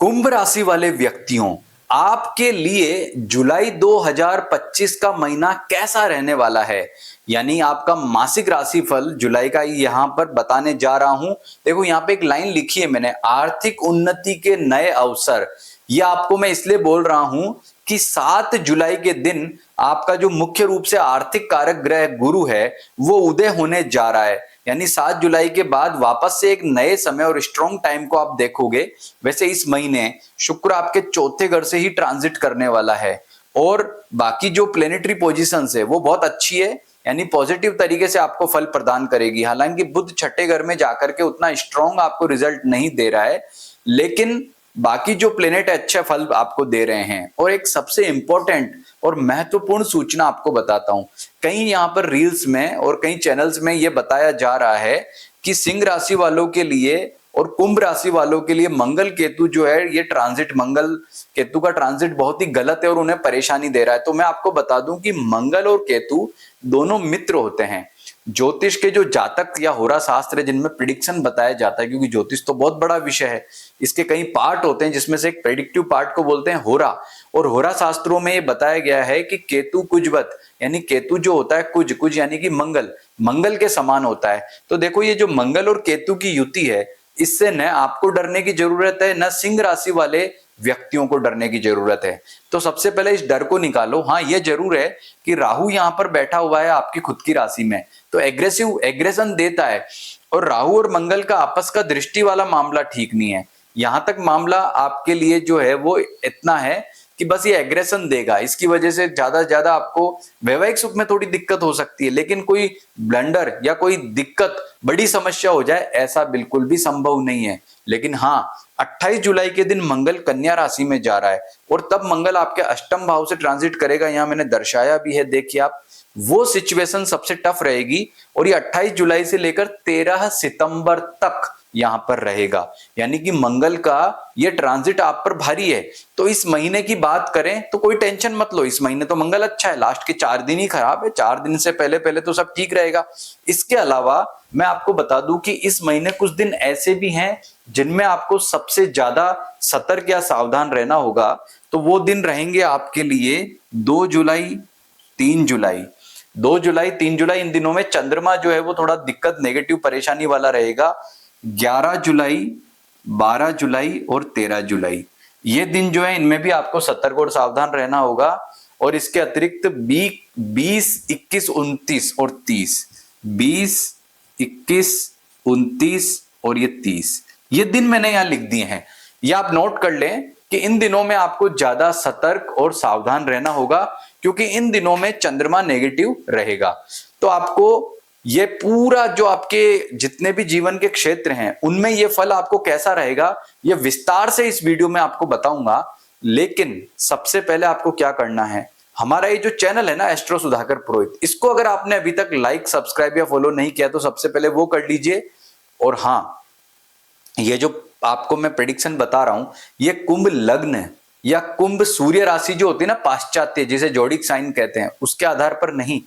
कुंभ राशि वाले व्यक्तियों, आपके लिए जुलाई 2025 का महीना कैसा रहने वाला है। यानी आपका मासिक राशिफल जुलाई का यहां पर बताने जा रहा हूं। देखो यहां पे एक लाइन लिखी है मैंने, आर्थिक उन्नति के नए अवसर। यह आपको मैं इसलिए बोल रहा हूं कि 7 जुलाई के दिन आपका जो मुख्य रूप से आर्थिक कारक ग्रह गुरु है वो उदय होने जा रहा है। यानी 7 जुलाई के बाद वापस से एक नए समय और स्ट्रॉन्ग टाइम को आप देखोगे। वैसे इस महीने शुक्र आपके चौथे घर से ही ट्रांजिट करने वाला है और बाकी जो प्लेनेटरी पोजीशंस है वो बहुत अच्छी है, यानी पॉजिटिव तरीके से आपको फल प्रदान करेगी। हालांकि बुध छठे घर में जाकर के उतना स्ट्रॉन्ग आपको रिजल्ट नहीं दे रहा है, लेकिन बाकी जो प्लेनेट है अच्छे फल आपको दे रहे हैं। और एक सबसे इंपॉर्टेंट और महत्वपूर्ण सूचना आपको बताता हूं। कहीं यहां पर रील्स में और कई चैनल्स में यह बताया जा रहा है कि सिंह राशि वालों के लिए और कुंभ राशि वालों के लिए मंगल केतु जो है ये ट्रांजिट, मंगल केतु का ट्रांजिट बहुत ही गलत है और उन्हें परेशानी दे रहा है। तो मैं आपको बता दूं कि मंगल और केतु दोनों मित्र होते हैं। ज्योतिष के जो जातक या होरा शास्त्र है जिनमें प्रिडिक्शन बताया जाता है, क्योंकि ज्योतिष तो बहुत बड़ा विषय है, इसके कई पार्ट होते हैं जिसमें से एक प्रेडिक्टिव पार्ट को बोलते हैं होरा। और होरा शास्त्रों में ये बताया गया है कि केतु कुजवत, यानी केतु जो होता है कुज कुज यानी कि मंगल के समान होता है। तो देखो ये जो मंगल और केतु की युति है, इससे न आपको डरने की जरूरत है न सिंह राशि वाले व्यक्तियों को डरने की जरूरत है। तो सबसे पहले इस डर को निकालो। हाँ ये जरूर है कि राहु यहां पर बैठा हुआ है आपकी खुद की राशि में, तो एग्रेशन देता है। और राहु और मंगल का आपस का दृष्टि वाला मामला ठीक नहीं है। यहां तक मामला आपके लिए जो है वो इतना है कि बस ये एग्रेशन देगा, इसकी वजह से ज्यादा से ज्यादा आपको वैवाहिक सुख में थोड़ी दिक्कत हो सकती है, लेकिन कोई ब्लंडर या कोई दिक्कत, बड़ी समस्या हो जाए ऐसा बिल्कुल भी संभव नहीं है। लेकिन हाँ 28 जुलाई के दिन मंगल कन्या राशि में जा रहा है और तब मंगल आपके अष्टम भाव से ट्रांजिट करेगा। यहां मैंने दर्शाया भी है, देखिए आप, वो सिचुएशन सबसे टफ रहेगी और ये 28 जुलाई से लेकर 13 सितंबर तक यहां पर रहेगा। यानी कि मंगल का ये ट्रांजिट आप पर भारी है। तो इस महीने की बात करें तो कोई टेंशन मत लो, इस महीने तो मंगल अच्छा है, लास्ट के 4 दिन ही खराब है, 4 दिन से पहले पहले तो सब ठीक रहेगा। इसके अलावा मैं आपको बता दूं कि इस महीने कुछ दिन ऐसे भी हैं जिनमें आपको सबसे ज्यादा सतर्क या सावधान रहना होगा। तो वो दिन रहेंगे आपके लिए 2 जुलाई 3 जुलाई। 2 जुलाई 3 जुलाई इन दिनों में चंद्रमा जो है वो थोड़ा दिक्कत, नेगेटिव, परेशानी वाला रहेगा। 11 जुलाई 12 जुलाई और 13 जुलाई ये दिन जो है इनमें भी आपको सतर्क और सावधान रहना होगा। और इसके अतिरिक्त 20 21 29 और 30, 20 21 29 और ये 30 ये दिन मैंने यहां लिख दिए हैं। ये आप नोट कर लें कि इन दिनों में आपको ज्यादा सतर्क और सावधान रहना होगा, क्योंकि इन दिनों में चंद्रमा नेगेटिव रहेगा। तो आपको ये पूरा जो आपके जितने भी जीवन के क्षेत्र हैं उनमें ये फल आपको कैसा रहेगा ये विस्तार से इस वीडियो में आपको बताऊंगा। लेकिन सबसे पहले आपको क्या करना है, हमारा ये जो चैनल है ना एस्ट्रो सुधाकर पुरोहित, इसको अगर आपने अभी तक लाइक, सब्सक्राइब या फॉलो नहीं किया तो सबसे पहले वो कर लीजिए। और हाँ, ये जो आपको मैं प्रेडिक्शन बता रहा हूं ये कुंभ लग्न या कुंभ सूर्य राशि जो होती है ना पाश्चात्य, जिसे जोडिक साइन कहते हैं, उसके आधार पर नहीं,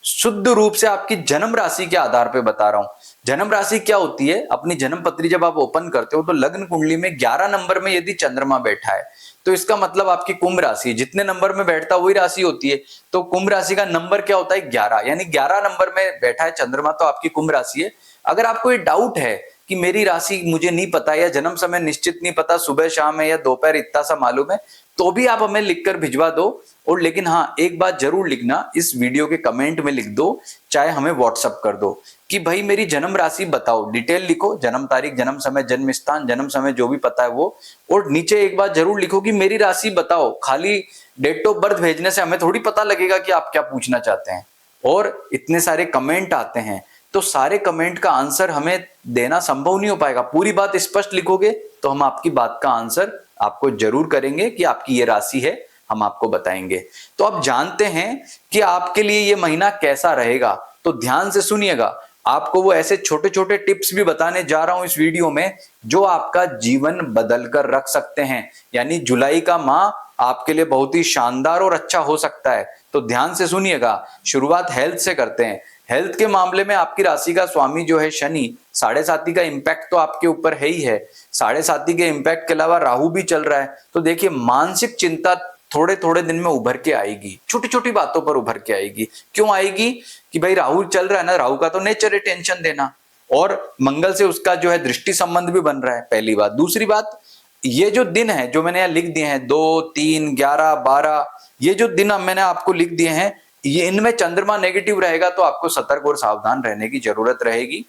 शुद्ध रूप से आपकी जन्म राशि के आधार पे बता रहा हूं। जन्म राशि क्या होती है, अपनी जन्म पत्री जब आप ओपन करते हो तो लग्न कुंडली में 11 नंबर में यदि चंद्रमा बैठा है तो इसका मतलब आपकी कुंभ राशि जितने नंबर में बैठता है वही राशि होती है। तो कुंभ राशि का नंबर क्या होता है 11, यानी 11 नंबर में बैठा है चंद्रमा तो आपकी कुंभ राशि है। अगर आपको ये डाउट है कि मेरी राशि मुझे नहीं पता या जन्म समय निश्चित नहीं पता, सुबह शाम है या दोपहर इतना सा मालूम है, तो भी आप हमें लिखकर भिजवा दो। और लेकिन हाँ एक बात जरूर लिखना, इस वीडियो के कमेंट में लिख दो, चाहे हमें व्हाट्सअप कर दो कि भाई मेरी जन्म राशि बताओ, डिटेल लिखो, जन्म तारीख, जन्म समय, जन्म स्थान, जन्म समय जो भी पता है वो। और नीचे एक बात जरूर लिखो कि मेरी राशि बताओ। खाली डेट ऑफ बर्थ भेजने से हमें थोड़ी पता लगेगा कि आप क्या पूछना चाहते हैं। और इतने सारे कमेंट आते हैं तो सारे कमेंट का आंसर हमें देना संभव नहीं हो पाएगा। पूरी बात स्पष्ट लिखोगे तो हम आपकी बात का आंसर आपको जरूर करेंगे कि आपकी ये राशि है, हम आपको बताएंगे। तो अब जानते हैं कि आपके लिए ये महीना कैसा रहेगा, तो ध्यान से सुनिएगा। आपको वो ऐसे छोटे छोटे टिप्स भी बताने जा रहा हूं इस वीडियो में जो आपका जीवन बदल कर रख सकते हैं। यानी जुलाई का माह आपके लिए बहुत ही शानदार और अच्छा हो सकता है। तो ध्यान से सुनिएगा। शुरुआत हेल्थ से करते हैं। हेल्थ के मामले में आपकी राशि का स्वामी जो है शनि, साढ़े साथी का इम्पैक्ट तो आपके ऊपर है ही है, साढ़े साथी के इम्पैक्ट के अलावा राहु भी चल रहा है। तो देखिए मानसिक चिंता थोड़े थोड़े दिन में उभर के आएगी, छोटी छोटी बातों पर उभर के आएगी। क्यों आएगी? कि भाई राहु चल रहा है ना, राहु का तो नेचर है टेंशन देना, और मंगल से उसका जो है दृष्टि संबंध भी बन रहा है, पहली बात। दूसरी बात, ये जो दिन है जो मैंने यहाँ लिख दिए हैं 2, 3, 11, 12, ये जो दिन मैंने आपको लिख दिए हैं, ये इनमें चंद्रमा नेगेटिव रहेगा तो आपको सतर्क और सावधान रहने की जरूरत रहेगी।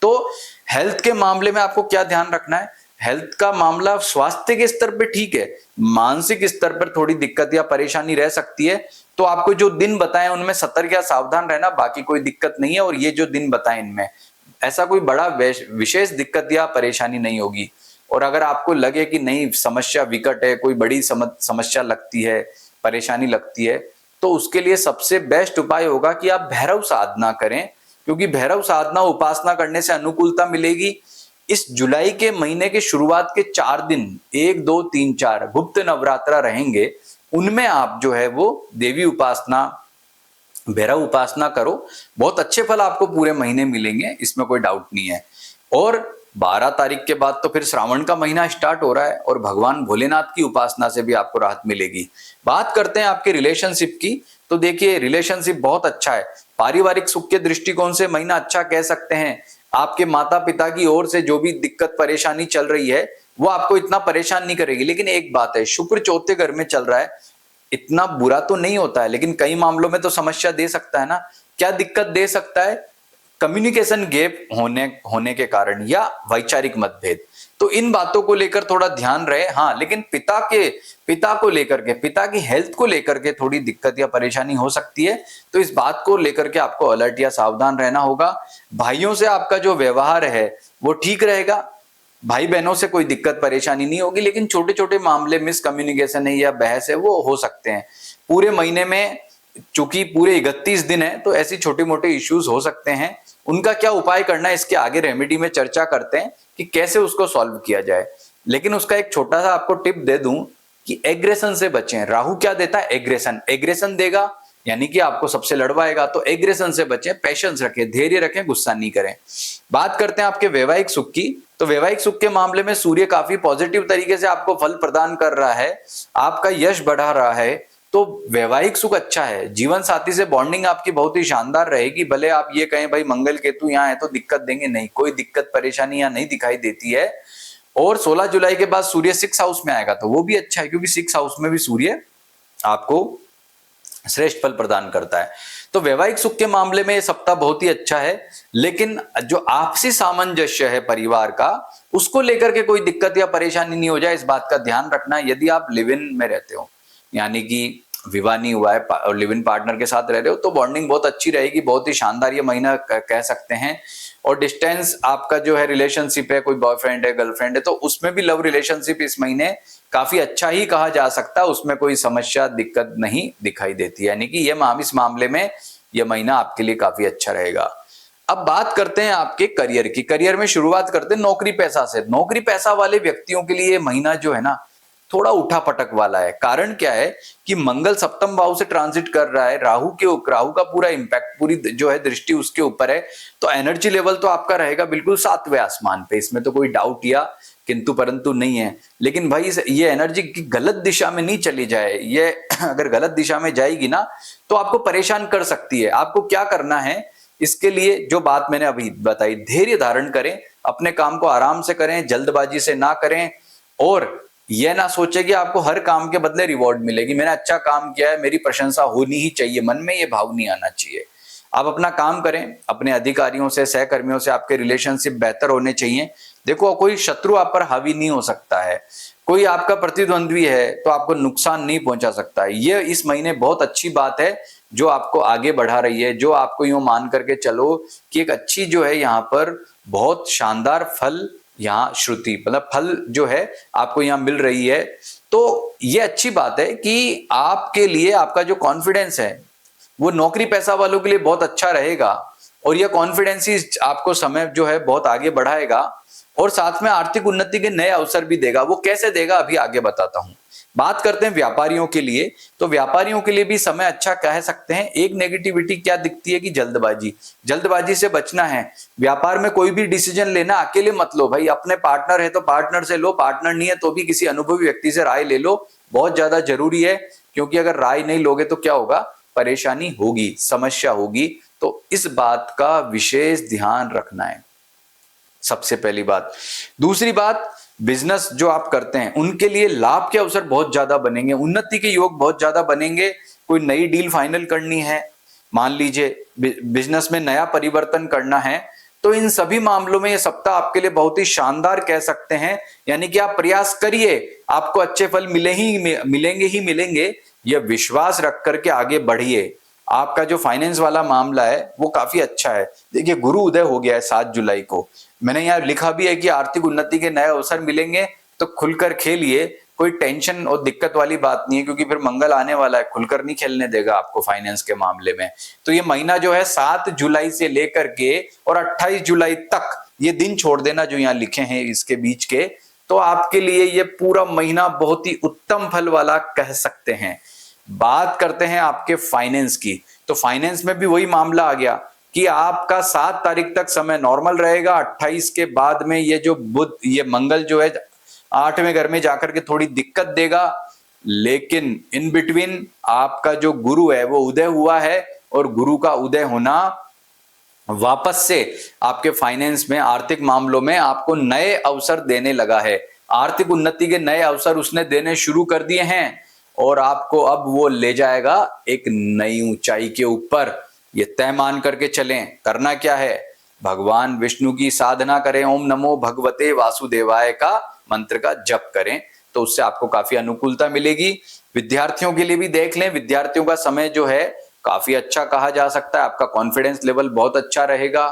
तो हेल्थ के मामले में आपको क्या ध्यान रखना है? हेल्थ का मामला स्वास्थ्य के स्तर पे ठीक है, मानसिक स्तर पर थोड़ी दिक्कत या परेशानी रह सकती है। तो आपको जो दिन बताए उनमें सतर्क या सावधान रहना, बाकी कोई दिक्कत नहीं है। और ये जो दिन बताए इनमें ऐसा कोई बड़ा विशेष दिक्कत या परेशानी नहीं होगी। और अगर आपको लगे कि नहीं समस्या विकट है, कोई बड़ी समस्या लगती है, परेशानी लगती है, तो उसके लिए सबसे बेस्ट उपाय होगा कि आप भैरव साधना करें, क्योंकि भैरव साधना उपासना करने से अनुकूलता मिलेगी। इस जुलाई के महीने के शुरुआत के 4 दिन 1, 2, 3, 4 गुप्त नवरात्रा रहेंगे, उनमें आप जो है वो देवी उपासना, भैरव उपासना करो, बहुत अच्छे फल आपको पूरे महीने मिलेंगे, इसमें कोई डाउट नहीं है। और 12 तारीख के बाद तो फिर श्रावण का महीना स्टार्ट हो रहा है और भगवान भोलेनाथ की उपासना से भी आपको राहत मिलेगी। बात करते हैं आपके रिलेशनशिप की, तो देखिए रिलेशनशिप बहुत अच्छा है। पारिवारिक सुख के दृष्टिकोण से महीना अच्छा कह सकते हैं। आपके माता पिता की ओर से जो भी दिक्कत परेशानी चल रही है वो आपको इतना परेशान नहीं करेगी। लेकिन एक बात है, शुक्र चौथे घर में चल रहा है, इतना बुरा तो नहीं होता है, लेकिन कई मामलों में तो समस्या दे सकता है ना। क्या दिक्कत दे सकता है? कम्युनिकेशन गैप होने के कारण या वैचारिक मतभेद। तो इन बातों को लेकर थोड़ा ध्यान रहे। हाँ, लेकिन पिता को लेकर के, पिता की हेल्थ को लेकर के थोड़ी दिक्कत या परेशानी हो सकती है। तो इस बात को लेकर के आपको अलर्ट या सावधान रहना होगा। भाइयों से आपका जो व्यवहार है वो ठीक रहेगा, भाई बहनों से कोई दिक्कत परेशानी नहीं होगी, लेकिन छोटे छोटे मामले मिसकम्युनिकेशन है या बहस है वो हो सकते हैं। पूरे महीने में चूंकि पूरे 31 दिन है तो ऐसी छोटे मोटे इश्यूज हो सकते हैं। उनका क्या उपाय करना है इसके आगे रेमेडी में चर्चा करते हैं कि कैसे उसको सॉल्व किया जाए। लेकिन उसका एक छोटा सा आपको टिप दे दूं कि एग्रेशन से बचें। राहु क्या देता है? एग्रेशन देगा, यानी कि आपको सबसे लड़वाएगा। तो एग्रेशन से बचें, पेशेंस रखें, धैर्य रखें, गुस्सा नहीं करें। बात करते हैं आपके वैवाहिक सुख की, तो वैवाहिक सुख के मामले में सूर्य काफी पॉजिटिव तरीके से आपको फल प्रदान कर रहा है, आपका यश बढ़ा रहा है, तो वैवाहिक सुख अच्छा है। जीवन साथी से बॉन्डिंग आपकी बहुत ही शानदार रहेगी। भले आप ये कहें भाई मंगल केतु यहाँ है तो दिक्कत देंगे, नहीं, कोई दिक्कत परेशानी यहाँ नहीं दिखाई देती है। और 16 जुलाई के बाद सूर्य 6 हाउस में आएगा तो वो भी अच्छा है, क्योंकि 6 हाउस में भी सूर्य आपको श्रेष्ठ फल प्रदान करता है। तो वैवाहिक सुख के मामले में ये सप्ताह बहुत ही अच्छा है। लेकिन जो आपसी सामंजस्य है परिवार का, उसको लेकर के कोई दिक्कत या परेशानी नहीं हो जाए, इस बात का ध्यान रखना। यदि आप लिव इन में रहते हो, यानी कि विवाह नहीं हुआ है और लिव इन पार्टनर के साथ रह रहे हो, तो बॉन्डिंग बहुत अच्छी रहेगी, बहुत ही शानदार ये महीना कह सकते हैं। और डिस्टेंस आपका जो है रिलेशनशिप है, कोई बॉयफ्रेंड है, गर्लफ्रेंड है, तो उसमें भी लव रिलेशनशिप इस महीने काफी अच्छा ही कहा जा सकता है, उसमें कोई समस्या दिक्कत नहीं दिखाई देती। यानी कि ये इस मामले में यह महीना आपके लिए काफी अच्छा रहेगा। अब बात करते हैं आपके करियर की। करियर में शुरुआत करते हैं नौकरी पैसा से। नौकरी पैसा वाले व्यक्तियों के लिए महीना जो है ना थोड़ा उठापटक वाला है। कारण क्या है कि मंगल सप्तम भाव से ट्रांजिट कर रहा है, राहु का पूरा इंपैक्ट, पूरी जो है दृष्टि उसके ऊपर है। तो एनर्जी लेवल तो आपका रहेगा बिल्कुल 7वें आसमान पे, इसमें तो कोई डाउट या किंतु परंतु नहीं है। लेकिन भाई ये एनर्जी की गलत दिशा में नहीं चली जाए, ये अगर गलत दिशा में जाएगी ना तो आपको परेशान कर सकती है। आपको क्या करना है, इसके लिए जो बात मैंने अभी बताई, धैर्य धारण करें, अपने काम को आराम से करें, जल्दबाजी से ना करें, और यह ना सोचे कि आपको हर काम के बदले रिवॉर्ड मिलेगी। मैंने अच्छा काम किया है, मेरी प्रशंसा होनी ही चाहिए, मन में ये भाव नहीं आना चाहिए। आप अपना काम करें, अपने अधिकारियों से, सहकर्मियों से आपके रिलेशनशिप बेहतर होने चाहिए। देखो, कोई शत्रु आप पर हावी नहीं हो सकता है, कोई आपका प्रतिद्वंद्वी है तो आपको नुकसान नहीं पहुंचा सकता है। ये इस महीने बहुत अच्छी बात है जो आपको आगे बढ़ा रही है, जो आपको यूं मान करके चलो कि एक अच्छी जो है यहाँ पर बहुत शानदार फल, यहाँ श्रुति मतलब फल जो है आपको यहाँ मिल रही है। तो ये अच्छी बात है कि आपके लिए आपका जो कॉन्फिडेंस है वो नौकरी पैसा वालों के लिए बहुत अच्छा रहेगा, और यह कॉन्फिडेंस ही आपको समय जो है बहुत आगे बढ़ाएगा। और साथ में आर्थिक उन्नति के नए अवसर भी देगा। वो कैसे देगा अभी आगे बताता हूं। बात करते हैं व्यापारियों के लिए, तो व्यापारियों के लिए भी समय अच्छा कह सकते हैं। एक नेगेटिविटी क्या दिखती है कि जल्दबाजी से बचना है। व्यापार में कोई भी डिसीजन लेना अकेले मत लो भाई, अपने पार्टनर है तो पार्टनर से लो, पार्टनर नहीं है तो भी किसी अनुभवी व्यक्ति से राय ले लो, बहुत ज्यादा जरूरी है। क्योंकि अगर राय नहीं लोगे तो क्या होगा, परेशानी होगी, समस्या होगी। तो इस बात का विशेष ध्यान रखना है, सबसे पहली बात। दूसरी बात, बिजनेस जो आप करते हैं उनके लिए लाभ के अवसर बहुत ज्यादा बनेंगे, उन्नति के योग बहुत ज्यादा बनेंगे। कोई नई डील फाइनल करनी है, मान लीजिए बिजनेस में नया परिवर्तन करना है, तो इन सभी मामलों में ये सप्ताह आपके लिए बहुत ही शानदार कह सकते हैं। यानी कि आप प्रयास करिए, आपको अच्छे फल मिलेंगे ही मिलेंगे। यह विश्वास रख करके आगे बढ़िए। आपका जो फाइनेंस वाला मामला है वो काफी अच्छा है। देखिए गुरु उदय हो गया है 7 जुलाई को, मैंने यहाँ लिखा भी है कि आर्थिक उन्नति के नए अवसर मिलेंगे, तो खुलकर खेलिए, कोई टेंशन और दिक्कत वाली बात नहीं है। क्योंकि फिर मंगल आने वाला है, खुलकर नहीं खेलने देगा आपको फाइनेंस के मामले में। तो ये महीना जो है 7 जुलाई से लेकर के और 28 जुलाई तक, ये दिन छोड़ देना जो यहाँ लिखे हैं इसके बीच के, तो आपके लिए ये पूरा महीना बहुत ही उत्तम फल वाला कह सकते हैं। बात करते हैं आपके फाइनेंस की, तो फाइनेंस में भी वही मामला आ गया कि आपका 7 तारीख तक समय नॉर्मल रहेगा। 28 के बाद में ये जो बुध, ये मंगल जो है 8वें घर में जाकर के थोड़ी दिक्कत देगा। लेकिन इन बिटवीन आपका जो गुरु है वो उदय हुआ है, और गुरु का उदय होना वापस से आपके फाइनेंस में, आर्थिक मामलों में आपको नए अवसर देने लगा है। आर्थिक उन्नति के नए अवसर उसने देने शुरू कर दिए हैं, और आपको अब वो ले जाएगा एक नई ऊंचाई के ऊपर। ये तय मान करके चलें। करना क्या है, भगवान विष्णु की साधना करें, ओम नमो भगवते वासुदेवाय का मंत्र का जप करें, तो उससे आपको काफी अनुकूलता मिलेगी। विद्यार्थियों के लिए भी देख लें, विद्यार्थियों का समय जो है काफी अच्छा कहा जा सकता है। आपका कॉन्फिडेंस लेवल बहुत अच्छा रहेगा।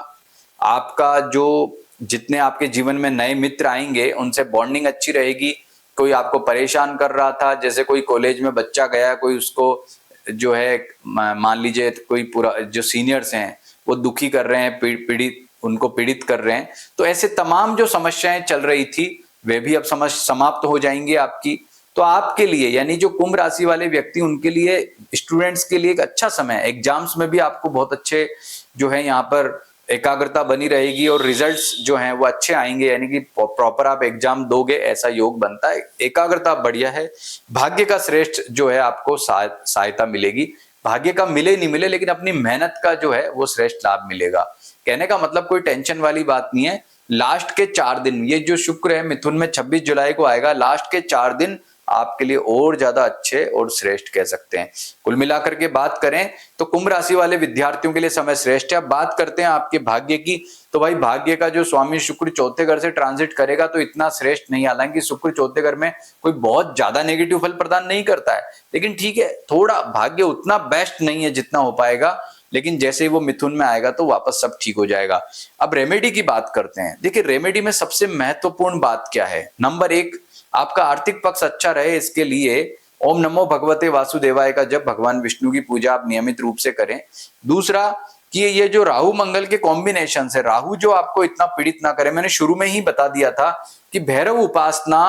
आपका जो जितने आपके जीवन में नए मित्र आएंगे उनसे बॉन्डिंग अच्छी रहेगी। कोई आपको परेशान कर रहा था, जैसे कोई कॉलेज में बच्चा गया, कोई उसको जो है मान लीजिए कोई पूरा जो सीनियर्स हैं वो दुखी कर रहे हैं, उनको पीड़ित कर रहे हैं, तो ऐसे तमाम जो समस्याएं चल रही थी वे भी अब समाप्त हो जाएंगी आपकी। तो आपके लिए, यानी जो कुंभ राशि वाले व्यक्ति, उनके लिए, स्टूडेंट्स के लिए एक अच्छा समय है। एग्जाम्स में भी आपको बहुत अच्छे जो है यहाँ पर एकाग्रता बनी रहेगी, और रिजल्ट्स जो हैं वो अच्छे आएंगे। यानी कि प्रॉपर आप एग्जाम दोगे ऐसा योग बनता है। एकाग्रता बढ़िया है। भाग्य का श्रेष्ठ जो है आपको सहायता मिलेगी। भाग्य का मिले नहीं मिले, लेकिन अपनी मेहनत का जो है वो श्रेष्ठ लाभ मिलेगा। कहने का मतलब कोई टेंशन वाली बात नहीं है। लास्ट के 4 दिन, ये जो शुक्र है मिथुन में 26 जुलाई को आएगा, लास्ट के 4 दिन आपके लिए और ज्यादा अच्छे और श्रेष्ठ कह सकते हैं। कुल मिलाकर के बात करें तो कुंभ राशि वाले विद्यार्थियों के लिए समय श्रेष्ठ है। अब बात करते हैं आपके भाग्य की, तो भाई भाग्य का जो स्वामी शुक्र 4थे घर से ट्रांजिट करेगा तो इतना श्रेष्ठ नहीं। हालांकि शुक्र 4थे घर में कोई बहुत ज्यादा नेगेटिव फल प्रदान नहीं करता है, लेकिन ठीक है, थोड़ा भाग्य उतना बेस्ट नहीं है जितना हो पाएगा। लेकिन जैसे ही वो मिथुन में आएगा तो वापस सब ठीक हो जाएगा। अब रेमेडी की बात करते हैं। देखिए रेमेडी में सबसे महत्वपूर्ण बात क्या है, नंबर 1, आपका आर्थिक पक्ष अच्छा रहे, इसके लिए ओम नमो भगवते वासुदेवाय का जब भगवान विष्णु की पूजा आप नियमित रूप से करें। दूसरा कि ये जो राहु मंगल के कॉम्बिनेशन है, राहु जो आपको इतना पीड़ित ना करे, मैंने शुरू में ही बता दिया था कि भैरव उपासना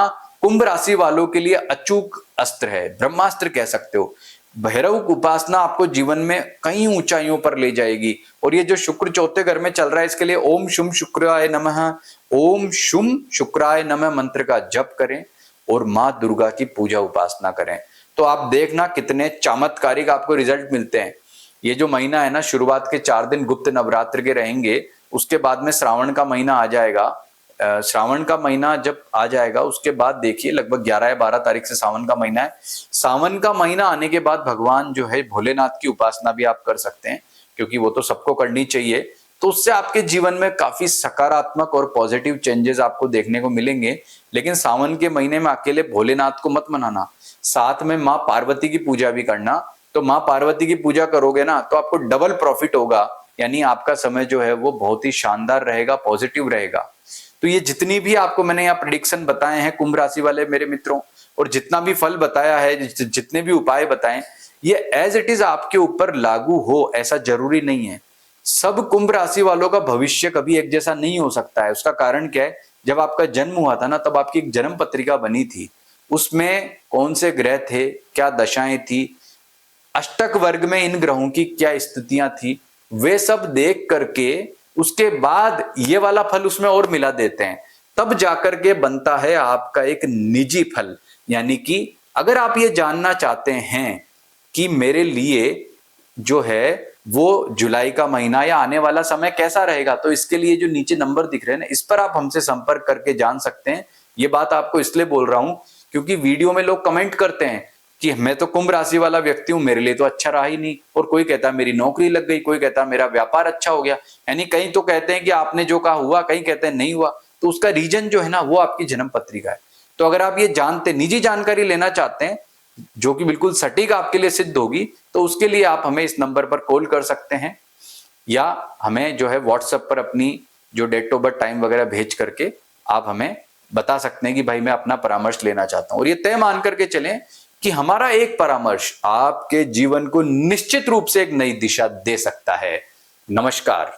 कुंभ राशि वालों के लिए अचूक अस्त्र है, ब्रह्मास्त्र कह सकते हो। भैरव उपासना आपको जीवन में कई ऊंचाइयों पर ले जाएगी। और ये जो शुक्र 4थे घर में चल रहा है, इसके लिए ओम शुम शुक्राय नमः, ओम शुम शुक्राय नमः मंत्र का जप करें और माँ दुर्गा की पूजा उपासना करें, तो आप देखना कितने चमत्कारिक आपको रिजल्ट मिलते हैं। ये जो महीना है ना, शुरुआत के 4 दिन गुप्त नवरात्र के रहेंगे, उसके बाद में श्रावण का महीना आ जाएगा। श्रावण का महीना जब आ जाएगा उसके बाद देखिए लगभग 11 या 12 तारीख से सावन का महीना है। सावन का महीना आने के बाद भगवान जो है भोलेनाथ की उपासना भी आप कर सकते हैं, क्योंकि वो तो सबको करनी चाहिए। तो उससे आपके जीवन में काफी सकारात्मक और पॉजिटिव चेंजेस आपको देखने को मिलेंगे। लेकिन सावन के महीने में अकेले भोलेनाथ को मत मनाना, साथ में माँ पार्वती की पूजा भी करना। तो माँ पार्वती की पूजा करोगे ना तो आपको डबल प्रॉफिट होगा, यानी आपका समय जो है वो बहुत ही शानदार रहेगा, पॉजिटिव रहेगा। तो ये जितनी भी आपको मैंने यहाँ प्रेडिक्शन बताए हैं कुंभ राशि वाले मेरे मित्रों, और जितना भी फल बताया है, जितने भी उपाय बताएं, ये एज इट इज आपके ऊपर लागू हो ऐसा जरूरी नहीं है। सब कुंभ राशि वालों का भविष्य कभी एक जैसा नहीं हो सकता है। उसका कारण क्या है, जब आपका जन्म हुआ था ना, तब आपकी एक जन्म पत्रिका बनी थी, उसमें कौन से ग्रह थे, क्या दशाएं थी, अष्टक वर्ग में इन ग्रहों की क्या स्थितियां थी, वे सब देख करके उसके बाद ये वाला फल उसमें और मिला देते हैं, तब जाकर के बनता है आपका एक निजी फल। यानी कि अगर आप ये जानना चाहते हैं कि मेरे लिए जो है वो जुलाई का महीना या आने वाला समय कैसा रहेगा, तो इसके लिए जो नीचे नंबर दिख रहे हैं ना, इस पर आप हमसे संपर्क करके जान सकते हैं। ये बात आपको इसलिए बोल रहा हूं क्योंकि वीडियो में लोग कमेंट करते हैं कि मैं तो कुंभ राशि वाला व्यक्ति हूं, मेरे लिए तो अच्छा रहा ही नहीं, और कोई कहता है मेरी नौकरी लग गई, कोई कहता है मेरा व्यापार अच्छा हो गया, यानी कहीं तो कहते हैं कि आपने जो कहा हुआ, कहीं कहते हैं नहीं हुआ। तो उसका रीजन जो है ना, वो आपकी जन्म पत्रिका है। तो अगर आप ये जानते, निजी जानकारी लेना चाहते हैं जो कि बिल्कुल सटीक आपके लिए सिद्ध होगी, तो उसके लिए आप हमें इस नंबर पर कॉल कर सकते हैं, या हमें जो है व्हाट्सएप पर अपनी जो डेट ऑफ बर्थ टाइम वगैरह भेज करके आप हमें बता सकते हैं कि भाई मैं अपना परामर्श लेना चाहता हूं। और ये तय मान करके चलें कि हमारा एक परामर्श आपके जीवन को निश्चित रूप से एक नई दिशा दे सकता है। नमस्कार।